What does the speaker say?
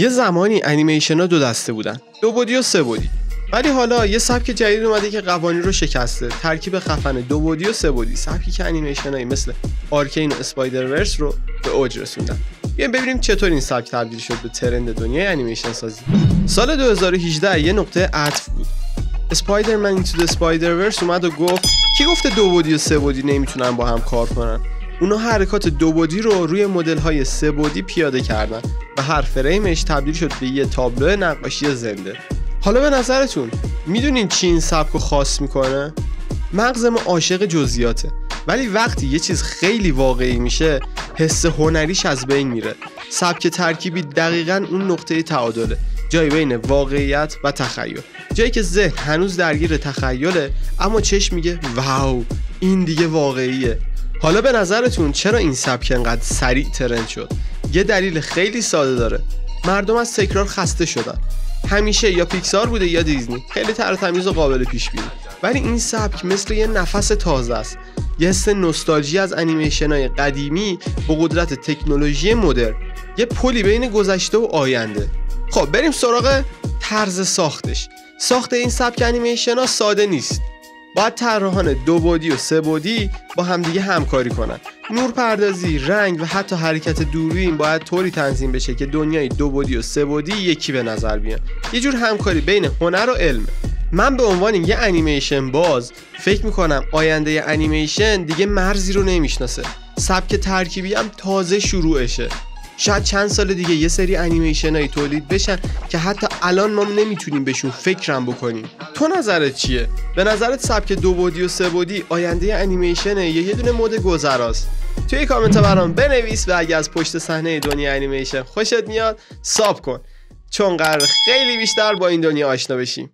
یه زمانی انیمیشن ها دو دسته بودن، 2 بعدی و 3 بعدی. ولی حالا یه سبک جدید اومده که قوانین رو شکسته. ترکیب خفن 2 بعدی و 3 بعدی، سبکی که انیمیشن هایی مثل آرکین و اسپایدرورس رو به اوج رسوندن. بیایم ببینیم چطور این سبک تبدیل شد به ترند دنیای انیمیشن سازی. سال 2018 یه نقطه عطف بود. اسپایدرمن اینتو د اسپایدرورس اومد و گفت کی گفته 2 بعدی و 3 بعدی نمیتونن با هم کار کنن؟ اونا حرکات 2 بعدی رو روی مدل‌های 3 بعدی پیاده کردن و هر فریمش تبدیل شد به یه تابلو نقاشی زنده. حالا به نظرتون میدونین چی این سبکو خاص میکنه؟ مغز ما عاشق جزئیاته، ولی وقتی یه چیز خیلی واقعی میشه حس هنریش از بین میره. سبک ترکیبی دقیقاً اون نقطه تعادله، جایی بین واقعیت و تخیل، جایی که ذهن هنوز درگیر تخیله اما چشم میگه واو این دیگه واقعیه. حالا به نظرتون چرا این سبک انقدر سریع ترند شد؟ یه دلیل خیلی ساده داره. مردم از تکرار خسته شدن. همیشه یا پیکسار بوده یا دیزنی، خیلی تر و تمیز و قابل پیش بینی. ولی این سبک مثل یه نفس تازه است، یه حس نوستالژی از انیمیشن‌های قدیمی با قدرت تکنولوژی مدرن، یه پلی بین گذشته و آینده. خب بریم سراغ طرز ساختش. ساخت این سبک انیمیشن‌ها ساده نیست. باید طراحان 2 بعدی و 3 بعدی با همدیگه همکاری کنن. نورپردازی، رنگ و حتی حرکت دوربین باید طوری تنظیم بشه که دنیای 2 بعدی و 3 بعدی یکی به نظر بیان. یه جور همکاری بین هنر و علم. من به عنوان یه انیمیشن باز فکر میکنم آینده انیمیشن دیگه مرزی رو نمیشناسه. سبک ترکیبی هم تازه شروعشه. شاید چند سال دیگه یه سری انیمیشن هایی تولید بشن که حتی الان ما نمیتونیم بهشون فکرم بکنیم. تو نظرت چیه؟ به نظرت سبک 2 بعدی و 3 بعدی آینده انیمیشنه یا یه دونه مد گذراست؟ توی کامنت برام بنویس و اگه از پشت صحنه دنیای انیمیشن خوشت میاد ساب کن، چون قراره خیلی بیشتر با این دنیا آشنا بشیم.